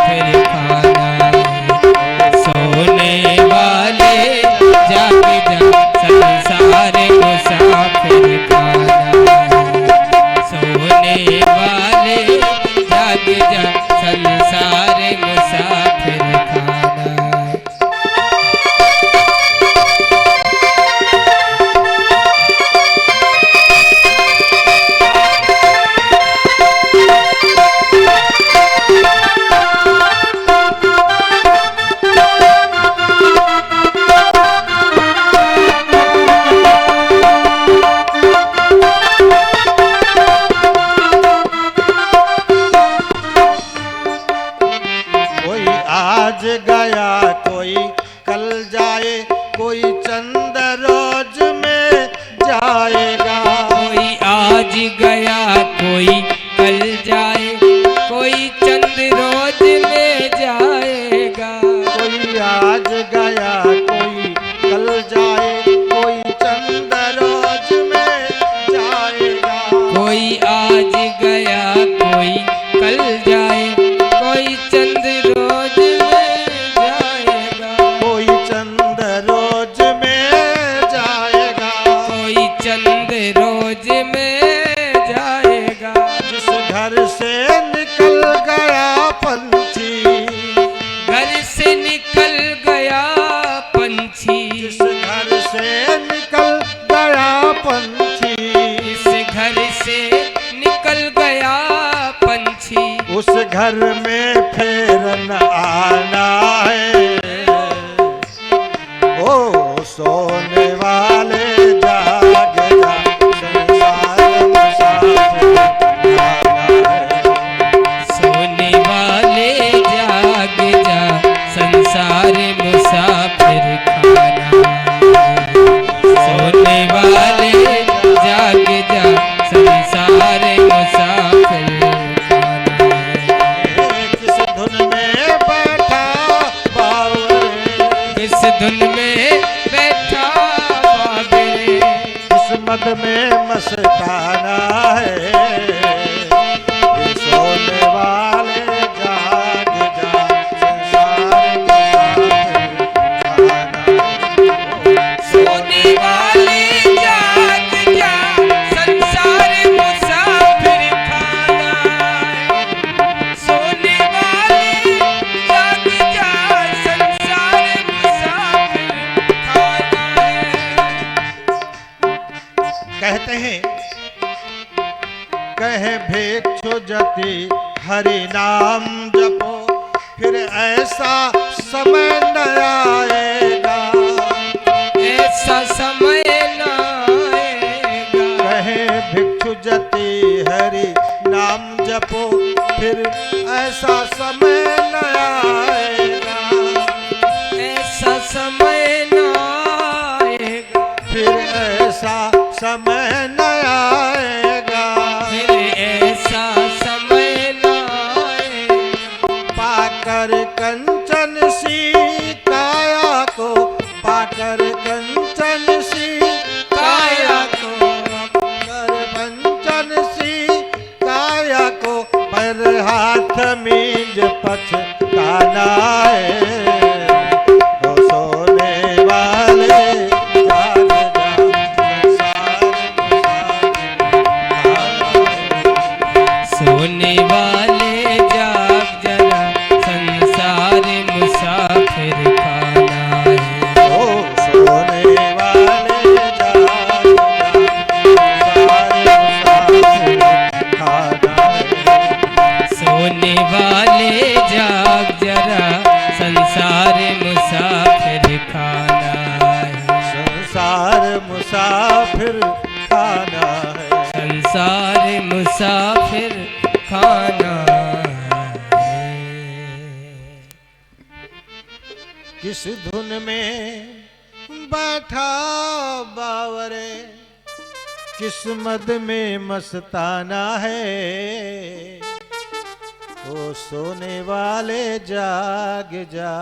फिर खाना है। सोने वाले जाग जा संसार मुसाफिर खाना है। सोने वाले जाग जा संसार मुसाफिर खाना है। कोई आज गया कोई कल जाए, कोई चंद रोज में जाएगा, कोई आज गया कोई कल जाए, कोई चंद रोज में जाएगा, कोई आज गया कोई कल जाए, कोई चंद रोज में जाएगा, कोई आज गया कोई कल जाए, कोई चंद रोज में जाएगा, कोई चंद रोज में जाएगा, कोई चंद रोज में जाएगा। जिस घर से निकल गया पंछी, घर से निकल गया पंछी, जिस घर से निकल गया पंछी, इस घर से निकल गया पंछी, उस घर में फिर न आना है, ओ सोने वाले जाग जा संसार मुसाफिर आना है। सोने वाले जाग जा संसार मुसाफिर खाना है। सोने वाले जाग जा संसार मुसाफिर खाना है। किस धुन में बैठा बावरे, किस धुन में बैठा बाबरे, किस मद में मस्ताना है, ये सोने वाले जाग जा संसार मुसाफिर आना है। सोने वाले जाग जा संसार मुसाफिर खाना है। सोने वाले जाग जा संसार मुसाफिर खाना है। कहते हैं कहे भिक्षु जति हरि नाम जपो, फिर ऐसा समय न आएगा, ऐसा समय न आएगा। कहे भिक्षु जति हरि नाम जपो, फिर ऐसा समय न आएगा, ऐसा समय न आएगा। फिर ऐसा समय न आएगा, फिर ऐसा समय न आएगा। पाकर कंचन सी काया को, पाकर कंचन सी काया को, पाकर कंचन सी काया को, पर हाथ मींज पछताना है, ओ सोने वाले जाग जा संसार मुसाफिर आना है। सोने वाले जाग जरा संसार मुसाफिर खाना है। ओ खाना है, संसार मुसाफिर खाना है, संसार मुसाफिर खाना है। किस धुन में बैठा बावरे, किस मद में मस्ताना है, ओ सोने वाले जाग जा,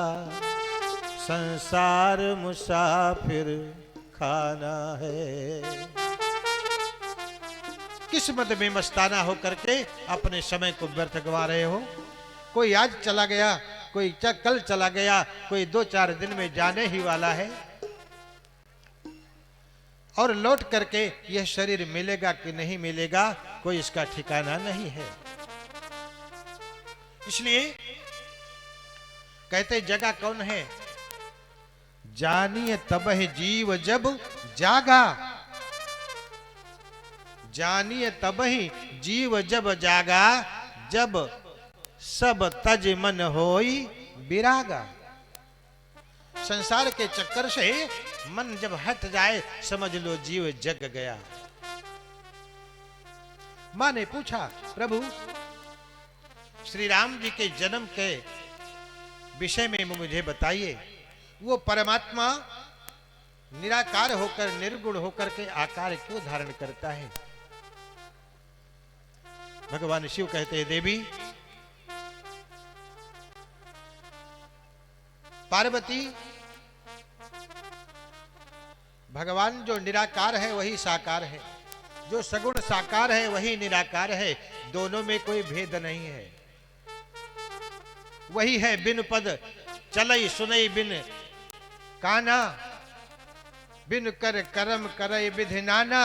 संसार मुसाफिर खाना है। किस मद में मस्ताना होकर के अपने समय को व्यर्थ गवा रहे हो? कोई आज चला गया, कोई कल चला गया, कोई 2-4 दिन में जाने ही वाला है, और लौट करके यह शरीर मिलेगा कि नहीं मिलेगा कोई इसका ठिकाना नहीं है। इसलिए कहते जगा कौन है? जानिए तबहि जीव जब जागा, जानिए तबहि जीव जब जागा, जब सब तज मन होई विरागा। संसार के चक्कर से मन जब हट जाए समझ लो जीव जग गया। मां ने पूछा, प्रभु श्री राम जी के जन्म के विषय में मुझे बताइए, वो परमात्मा निराकार होकर निर्गुण होकर के आकार क्यों धारण करता है? भगवान शिव कहते हैं, देवी पार्वती, भगवान जो निराकार है वही साकार है, जो सगुण साकार है वही निराकार है, दोनों में कोई भेद नहीं है। वही है बिन पद चलई सुनई बिन काना, बिन कर करम करई विधि नाना,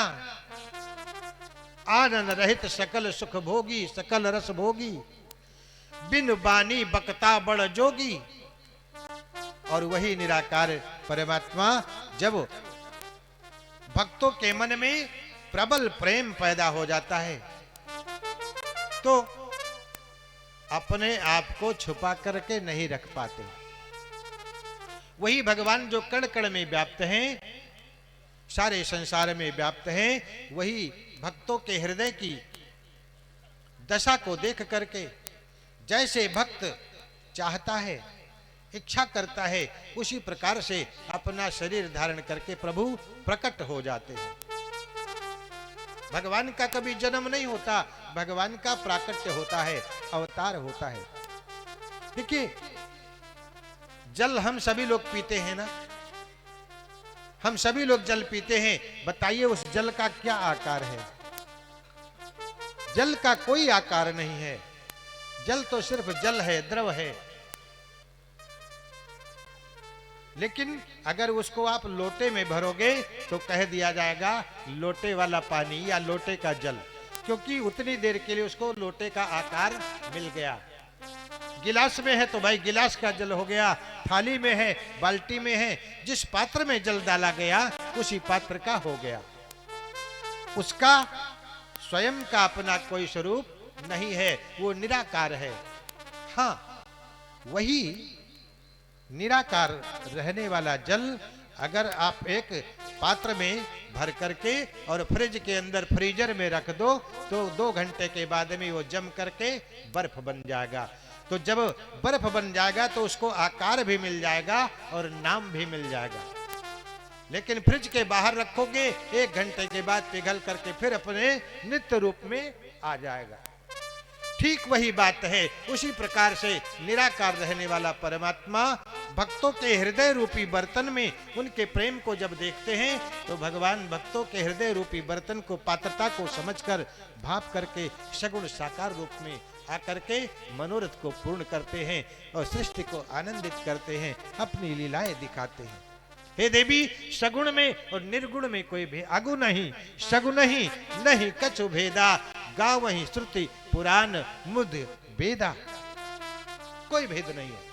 आनंद रहित सकल सुख भोगी, सकल रस भोगी, बिन बानी बकता बड़ जोगी। और वही निराकार परमात्मा जब भक्तों के मन में प्रबल प्रेम पैदा हो जाता है तो अपने आप को छुपा करके नहीं रख पाते। वही भगवान जो कण कण में व्याप्त हैं, सारे संसार में व्याप्त हैं, वही भक्तों के हृदय की दशा को देख करके जैसे भक्त चाहता है, इच्छा करता है, उसी प्रकार से अपना शरीर धारण करके प्रभु प्रकट हो जाते हैं। भगवान का कभी जन्म नहीं होता, भगवान का प्राकट्य होता है, अवतार होता है। देखिए, जल हम सभी लोग पीते हैं ना, हम सभी लोग जल पीते हैं। बताइए उस जल का क्या आकार है? जल का कोई आकार नहीं है। जल तो सिर्फ जल है, द्रव है। लेकिन अगर उसको आप लोटे में भरोगे तो कह दिया जाएगा लोटे वाला पानी या लोटे का जल, क्योंकि उतनी देर के लिए उसको लोटे का आकार मिल गया। गिलास में है तो भाई गिलास का जल हो गया, थाली में है, बाल्टी में है, जिस पात्र में जल डाला गया उसी पात्र का हो गया। उसका स्वयं का अपना कोई स्वरूप नहीं है, वो निराकार है। हाँ, वही निराकार रहने वाला जल अगर आप एक पात्र में भर करके और फ्रिज के अंदर फ्रीजर में रख दो तो 2 घंटे के बाद में वो जम करके बर्फ बन जाएगा। तो जब बर्फ बन जाएगा तो उसको आकार भी मिल जाएगा और नाम भी मिल जाएगा। लेकिन फ्रिज के बाहर रखोगे 1 घंटे के बाद पिघल करके फिर अपने नित्य रूप में आ जाएगा। ठीक वही बात है। उसी प्रकार से निराकार रहने वाला परमात्मा भक्तों के हृदय रूपी बर्तन में उनके प्रेम को जब देखते हैं तो भगवान भक्तों के हृदय रूपी बर्तन को, पात्रता को समझकर भाप करके सगुण साकार रूप में आकर के मनोरथ को पूर्ण करते हैं और सृष्टि को आनंदित करते हैं, अपनी लीलाएं दिखाते हैं। हे देवी, सगुण में और निर्गुण में कोई भी आगु नहीं, सगुण ही नहीं कछु भेदा, गावहि श्रुति पुराण मुद वेदा। कोई भेद नहीं है।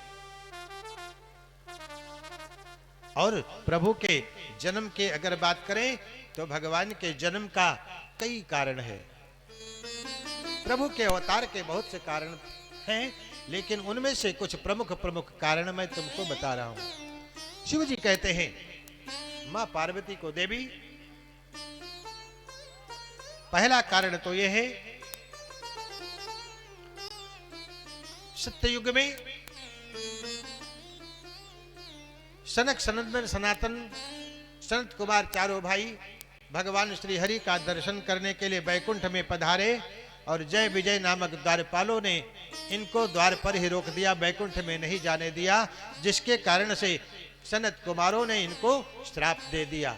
और प्रभु के जन्म के अगर बात करें तो भगवान के जन्म का कई कारण है। प्रभु के अवतार के बहुत से कारण हैं, लेकिन उनमें से कुछ प्रमुख कारण मैं तुमको बता रहा हूं। शिव जी कहते हैं मां पार्वती को देवी, पहला कारण तो यह है सत्ययुग में सनक सनंदन सनातन सनत कुमार चारों भाई भगवान श्री हरि का दर्शन करने के लिए बैकुंठ में पधारे और जय विजय नामक द्वारपालों ने इनको द्वार पर ही रोक दिया, बैकुंठ में नहीं जाने दिया, जिसके कारण से सनत कुमारों ने इनको श्राप दे दिया।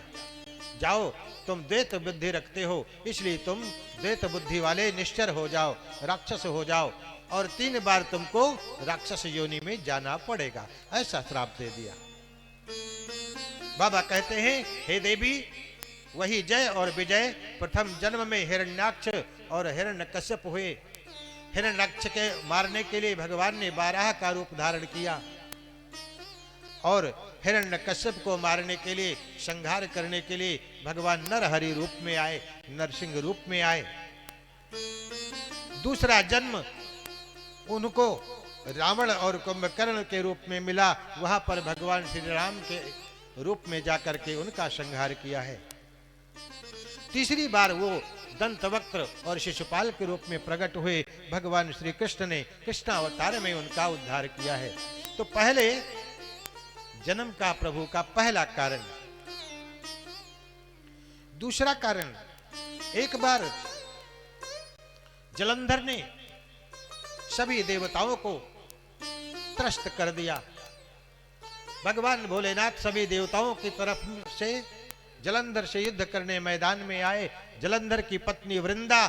जाओ, तुम द्वैत बुद्धि रखते हो, इसलिए तुम द्वैत बुद्धि वाले निश्चर हो जाओ, राक्षस हो जाओ, और 3 बार तुमको राक्षस योनि में जाना पड़ेगा, ऐसा श्राप दे दिया। बाबा कहते हैं हे देवी, वही जय और विजय प्रथम जन्म में हिरण्याक्ष और हिरण्यकश्यप हुए। हिरण्याक्ष के मारने के लिए भगवान ने 12 का रूप धारण किया और हिरण्यकश्यप को मारने के लिए, संहार करने के लिए भगवान नरहरि रूप में आए, नरसिंह रूप में आए। दूसरा जन्म उनको रावण और कुंभकर्ण के रूप में मिला, वहां पर भगवान श्री राम के रूप में जाकर के उनका संहार किया है। तीसरी बार वो दंतवक्त्र और शिशुपाल के रूप में प्रकट हुए, भगवान श्री कृष्ण ने कृष्णावतार में उनका उद्धार किया है। तो पहले जन्म का प्रभु का पहला कारण। दूसरा कारण, एक बार जलंधर ने सभी देवताओं को त्रस्त कर दिया। भगवान भोलेनाथ सभी देवताओं की तरफ से जलंधर से युद्ध करने मैदान में आए। जलंधर की पत्नी वृंदा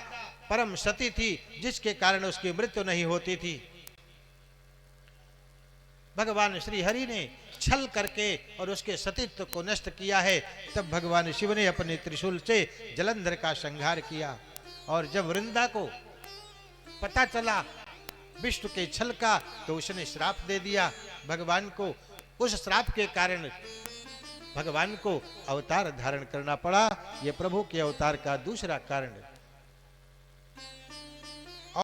परम सती थी, जिसके कारण उसकी मृत्यु नहीं होती थी। भगवान श्री हरि ने छल करके और उसके सतीत्व को नष्ट किया है। तब भगवान शिव ने अपने त्रिशूल से जलंधर का संहार किया, और जब वृंदा को पता चला विष्णु के छल का, तो उसने श्राप दे दिया भगवान को। उस श्राप के कारण भगवान को अवतार धारण करना पड़ा। यह प्रभु के अवतार का दूसरा कारण है।